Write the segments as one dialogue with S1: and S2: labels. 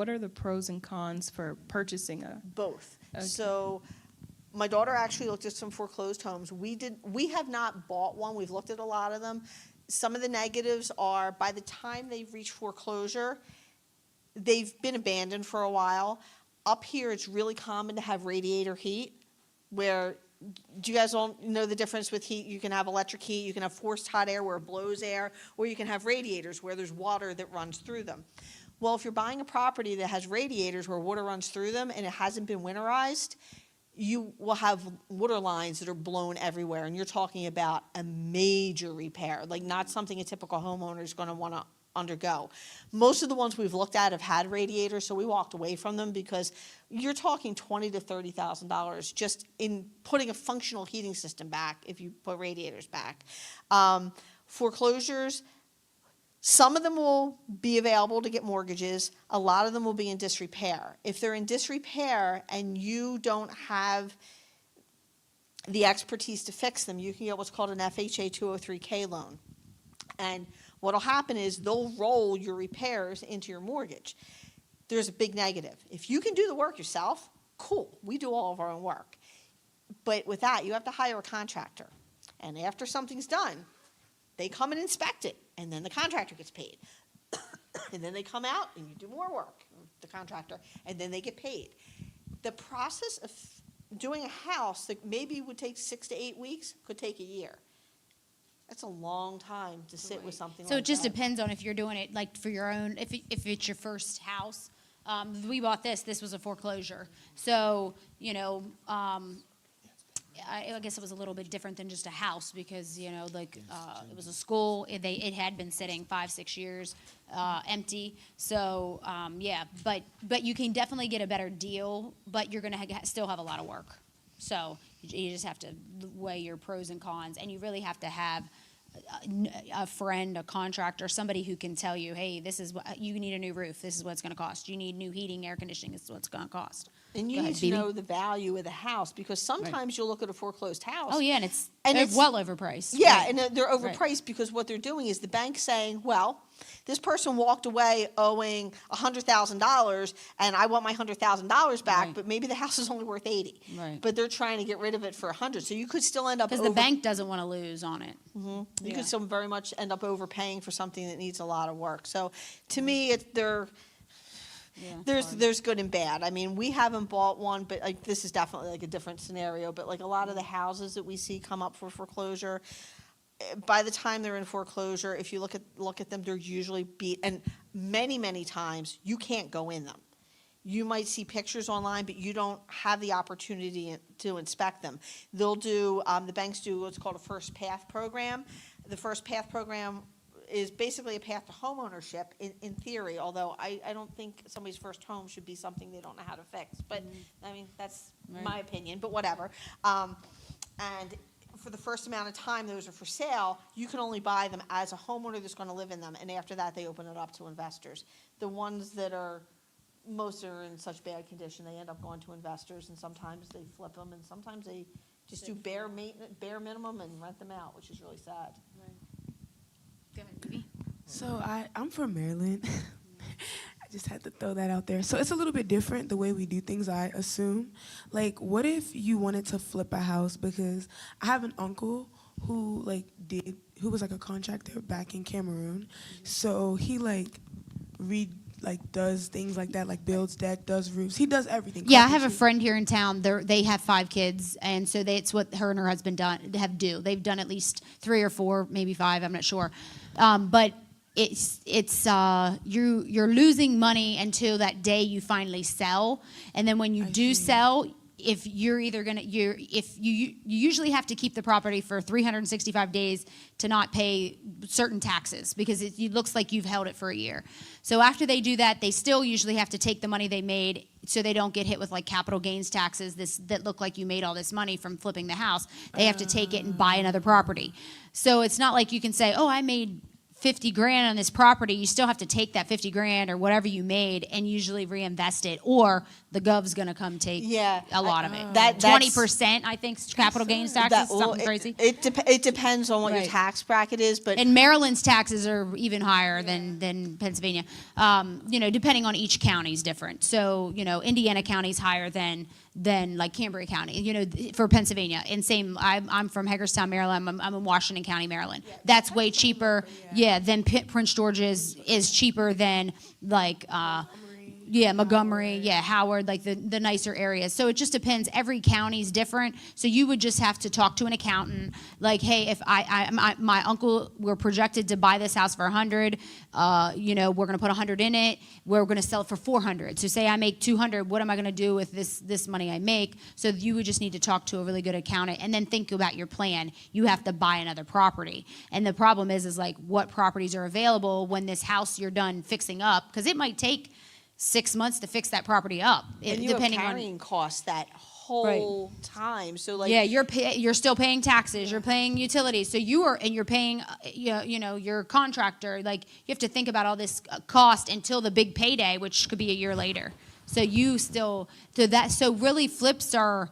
S1: what are the pros and cons for purchasing a?
S2: Both.
S1: Okay.
S2: So my daughter actually looked at some foreclosed homes. We have not bought one. We've looked at a lot of them. Some of the negatives are by the time they've reached foreclosure, they've been abandoned for a while. Up here, it's really common to have radiator heat, where, do you guys all know the difference with heat? You can have electric heat, you can have forced hot air where it blows air, or you can have radiators where there's water that runs through them. Well, if you're buying a property that has radiators where water runs through them and it hasn't been winterized, you will have water lines that are blown everywhere, and you're talking about a major repair, like not something a typical homeowner is going to want to undergo. Most of the ones we've looked at have had radiators, so we walked away from them because you're talking $20,000 to $30,000 just in putting a functional heating system back if you put radiators back. Foreclosures, some of them will be available to get mortgages. A lot of them will be in disrepair. If they're in disrepair and you don't have the expertise to fix them, you can get what's called an FHA 203K loan. And what'll happen is they'll roll your repairs into your mortgage. There's a big negative. If you can do the work yourself, cool. We do all of our own work. But with that, you have to hire a contractor. And after something's done, they come and inspect it, and then the contractor gets paid. And then they come out and you do more work, the contractor, and then they get paid. The process of doing a house that maybe would take 6 to 8 weeks could take a year. That's a long time to sit with something like that.
S3: So it just depends on if you're doing it like for your own, if it's your first house. We bought this was a foreclosure. So, you know, I guess it was a little bit different than just a house because, you know, like it was a school. It had been sitting 5-6 years empty. So, yeah, but you can definitely get a better deal, but you're going to still have a lot of work. So you just have to weigh your pros and cons, and you really have to have a friend, a contractor, somebody who can tell you, hey, this is what you need, a new roof. This is what it's going to cost. You need new heating, air conditioning. This is what it's going to cost.
S2: And you need to know the value of the house, because sometimes you'll look at a foreclosed house.
S3: Oh, yeah, and it's well overpriced.
S2: Yeah,
S3: right.
S2: and they're overpriced because what they're doing is the bank's saying, well, this person walked away owing $100,000, and I want my $100,000 back,
S3: Right.
S2: but maybe the house is only worth $80,000.
S3: Right.
S2: But they're trying to get rid of it for $100,000, so you could still end up
S3: Because the bank doesn't want to lose on it.
S2: You
S3: Yeah.
S2: could still very much end up overpaying for something that needs a lot of work. So to me, there's good and bad. I mean, we haven't bought one, but like this is definitely like a different scenario. But like a lot of the houses that we see come up for foreclosure, by the time they're in foreclosure, if you look at them, they're usually beat, and many times you can't go in them. You might see pictures online, but you don't have the opportunity to inspect them. They'll do, the banks do what's called a First Path program. The First Path program is basically a path to homeownership in theory, although I don't think somebody's first home should be something they don't know how to fix. But, I mean, that's my opinion, but whatever. And for the first amount of time those are for sale, you can only buy them as a homeowner that's going to live in them, and after that they open it up to investors. The ones that are most are in such bad condition, they end up going to investors, and sometimes they flip them, and sometimes they just do bare minimum and rent them out, which is really sad.
S3: Go ahead, Vivi.
S4: So I'm from Maryland. I just had to throw that out there. So it's a little bit different the way we do things, I assume. Like, what if you wanted to flip a house? Because I have an uncle who was like a contractor back in Cameroon. So he does things like that, like builds deck, does roofs. He does everything.
S3: Yeah, I have a friend here in town. They have 5 kids, and so it's what her and her husband do. They've done at least 3 or 4, maybe 5. I'm not sure, but you're losing money until that day you finally sell, and then when you do sell, if you're either gonna you usually have to keep the property for 365 days to not pay certain taxes, because it looks like you've held it for a year. So after they do that, they still usually have to take the money they made, so they don't get hit with like capital gains taxes that look like you made all this money from flipping the house. They have to take it and buy another property. So it's not like you can say, oh, I made 50 grand on this property, you still have to take that 50 grand or whatever you made and usually reinvest it, or the gov's gonna come take
S2: Yeah,
S3: a lot of it.
S2: that's-
S3: 20%, I think, capital gains taxes,
S2: Well,
S3: something crazy.
S2: It depends on what your
S3: Right.
S2: tax bracket is, but
S3: And Maryland's taxes are even higher than Pennsylvania. Depending on each county is different. So, Indiana County's higher than like Cambria County, for Pennsylvania. And same, I'm from Hagerstown, Maryland. I'm in Washington County, Maryland. That's way cheaper, than Prince George is cheaper than like, Montgomery, Howard, like the nicer areas. So it just depends. Every county's different. So you would just have to talk to an accountant. Like, hey, if my uncle, we're projected to buy this house for 100. We're going to put 100 in it. We're going to sell it for 400. So say I make 200. What am I going to do with this money I make? So you would just need to talk to a really good accountant and then think about your plan. You have to buy another property. And the problem is like what properties are available when this house you're done fixing up, because it might take 6 months to fix that property up,
S2: and you
S3: depending
S2: have
S3: on.
S2: carrying costs that whole time. So like
S3: Yeah, you're still paying taxes, you're paying utilities, so you're paying, your contractor. Like you have to think about all this cost until the big payday, which could be a year later. So so really flips are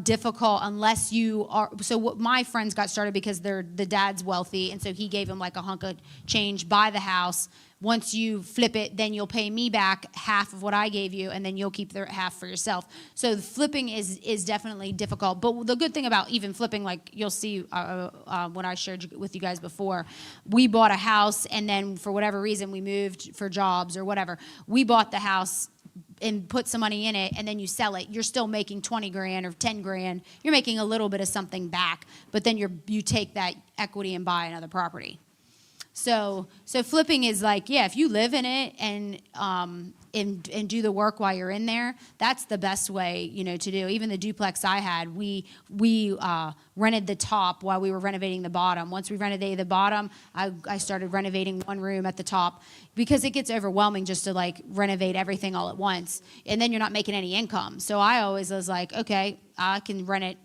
S3: difficult unless you are. So what my friends got started because the dad's wealthy, and so he gave him like a hunk of change, buy the house. Once you flip it, then you'll pay me back half of what I gave you, and then you'll keep the half for yourself. So the flipping is definitely difficult. But the good thing about even flipping, like you'll see when I shared with you guys before, we bought a house, and then for whatever reason we moved for jobs or whatever. We bought the house and put some money in it, and then you sell it. You're still making 20 grand or 10 grand. You're making a little bit of something back, but then you take that equity and buy another property. So flipping is like, if you live in it and do the work while you're in there, that's the best way, to do. Even the duplex I had, we rented the top while we were renovating the bottom. Once we renovated the bottom, I started renovating one room at the top, because it gets overwhelming just to like renovate everything all at once, and then you're not making any income. So I always was like, okay, I can rent it.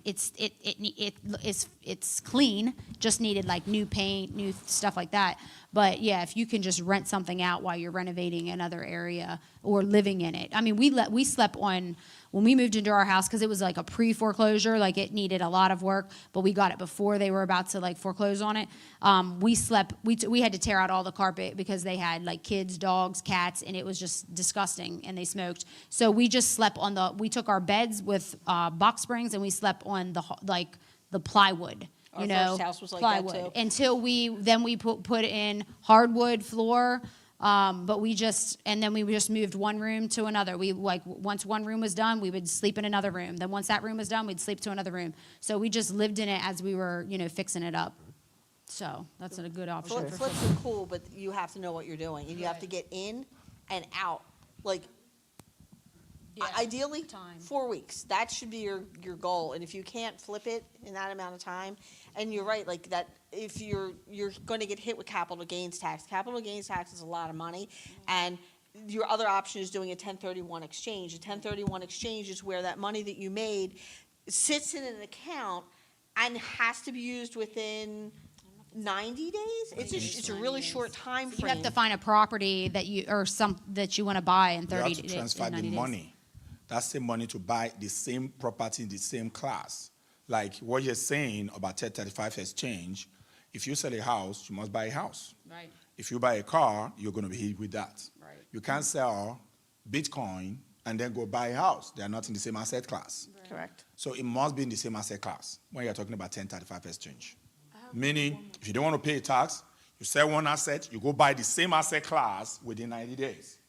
S3: It's clean. Just needed like new paint, new stuff like that. But if you can just rent something out while you're renovating another area or living in it. I mean, we slept on when we moved into our house, because it was like a pre-foreclosure, like it needed a lot of work, but we got it before they were about to like foreclose on it. We had to tear out all the carpet because they had like kids, dogs, cats, and it was just disgusting, and they smoked. So we just slept we took our beds with box springs, and we slept on the plywood.
S2: Our first house was like that,
S3: plywood,
S2: too.
S3: until we put in hardwood floor. But we just moved one room to another. Once one room was done, we would sleep in another room. Then once that room was done, we'd sleep to another room. So we just lived in it as we were, fixing it up. So that's a good option.
S2: flips are cool, but you have to know what you're doing, and you have to get in and out. Like ideally,
S3: Time.
S2: 4 weeks. That should be your goal. And if you can't flip it in that amount of time, and you're right, like that, if you're going to get hit with capital gains tax. Capital gains tax is a lot of money, and your other option is doing a 1031 exchange. A 1031 exchange is where that money that you made sits in an account and has to be used within 90 days. It's a really short time
S3: You
S2: frame.
S3: have to find a property that you want to buy in 30
S5: You have to transfer
S3: in 90
S5: the
S3: days.
S5: money. That's the money to buy the same property in the same class. Like what you're saying about 1035 exchange, if you sell a house, you must buy a house.
S3: Right.
S5: If you buy a car, you're going to be hit with that.
S3: Right.
S5: You can't sell Bitcoin and then go buy a house. They are not in the same asset class.
S2: Correct.
S5: So it must be in the same asset class when you're talking about 1035 exchange. Meaning, if you don't want to pay a tax, you sell one asset, you go buy the same asset class within 90 days.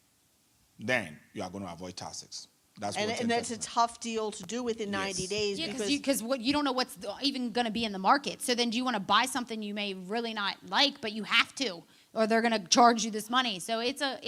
S5: Then you are going to avoid taxes. That's what
S2: And that's a
S5: 1035
S2: tough deal to do within 90
S5: Yes.
S2: days
S3: Yeah,
S2: because
S3: because you don't know what's even going to be in the market. So then, do you want to buy something you may really not like, but you have to, or they're going to charge you this money? So so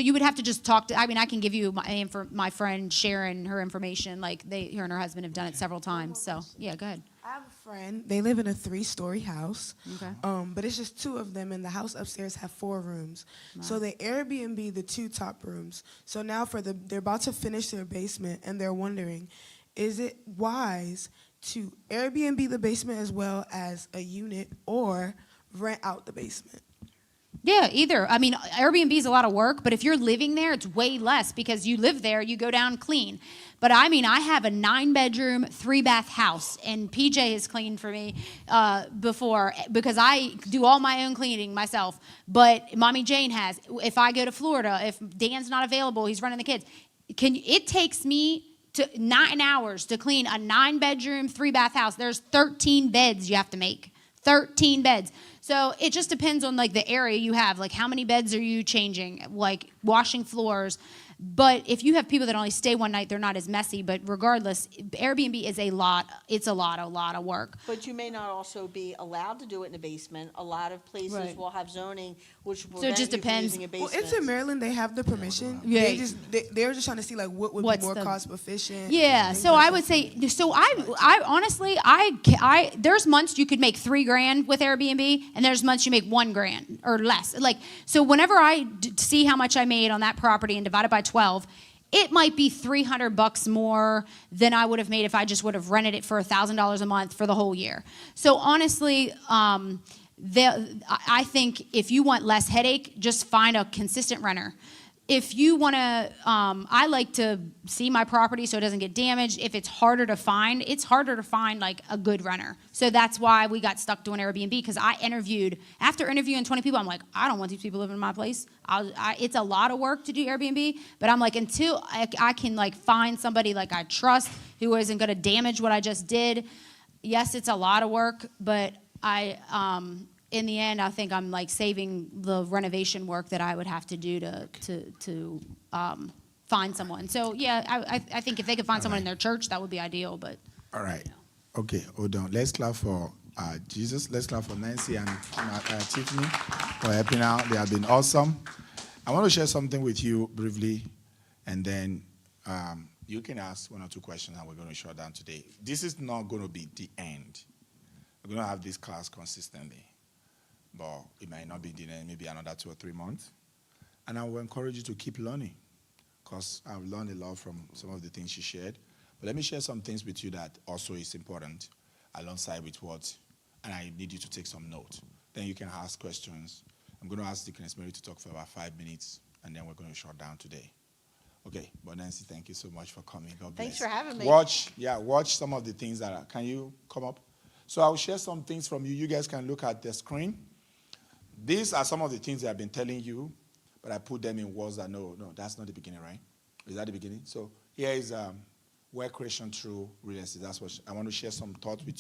S3: you would have to just talk to. I mean, I can give you my friend Sharon, her information. Like her and her husband have done it several times. So yeah, go ahead.
S4: I have a friend. They live in a 3-story house.
S3: Okay.
S4: But it's just 2 of them, and the house upstairs have 4 rooms. So they Airbnb the 2 top rooms. So now they're about to finish their basement, and they're wondering, is it wise to Airbnb the basement as well as a unit, or rent out the basement?
S3: Yeah, either. I mean, Airbnb is a lot of work, but if you're living there, it's way less because you live there, you go down clean. But I mean, I have a 9-bedroom, 3-bath house, and PJ has cleaned for me before because I do all my own cleaning myself. But Mommy Jane has. If I go to Florida, if Dan's not available, he's running the kids. It takes me 9 hours to clean a 9-bedroom, 3-bath house. There's 13 beds you have to make. 13 beds. So it just depends on like the area you have, like how many beds are you changing, like washing floors. But if you have people that only stay one night, they're not as messy. But regardless, Airbnb is a lot. It's a lot of work.
S2: But you may not also be allowed to do it in a basement. A lot of places
S3: Right.
S2: will have zoning which will
S3: So it
S2: prevent
S3: just
S2: you from
S3: depends.
S2: using a
S4: Well,
S2: basement.
S4: it's in Maryland. They have the permission.
S3: Yeah.
S4: They're just trying to see like what would be
S3: What's
S4: more
S3: the-
S4: cost efficient.
S3: Yeah,
S4: things
S3: so
S4: like
S3: I
S4: that.
S3: would say, so I honestly, there's months you could make $3,000 with Airbnb, and there's months you make $1,000 or less. Like, so whenever I see how much I made on that property and divide it by 12, it might be $300 more than I would have made if I just would have rented it for $1,000 a month for the whole year. So honestly, I think if you want less headache, just find a consistent renter. If you want to, I like to see my property so it doesn't get damaged. If it's harder to find, it's harder to find like a good renter. So that's why we got stuck doing Airbnb, because after interviewing 20 people, I'm like, I don't want these people living in my place. It's a lot of work to do Airbnb, but I'm like, until I can like find somebody like I trust who isn't going to damage what I just did. Yes, it's a lot of work, but in the end, I think I'm like saving the renovation work that I would have to do to find someone. So yeah, I think if they could find someone in their church, that would be ideal. But
S5: All right. Okay, hold on. Let's clap for Jesus. Let's clap for Nancy and Tiffany for helping out. They have been awesome. I want to share something with you briefly, and then you can ask 1 or 2 questions, and we're going to shut down today. This is not going to be the end. We're going to have this class consistently, but it might not be the end, maybe another 2 or 3 months. And I will encourage you to keep learning, because I've learned a lot from some of the things she shared. But let me share some things with you that also is important alongside with what, and I need you to take some note. Then you can ask questions. I'm going to ask Deaconess Mary to talk for about 5 minutes, and then we're going to shut down today. Okay, but Nancy, thank you so much for coming. God bless.
S2: Thanks for having me.
S5: Watch some of the things that are, can you come up? So I'll share some things from you. You guys can look at the screen. These are some of the things that I've been telling you, but I put them in words that, no, that's not the beginning, right? Is that the beginning? So here is wealth creation through real estate. That's what I want to share some thoughts with you.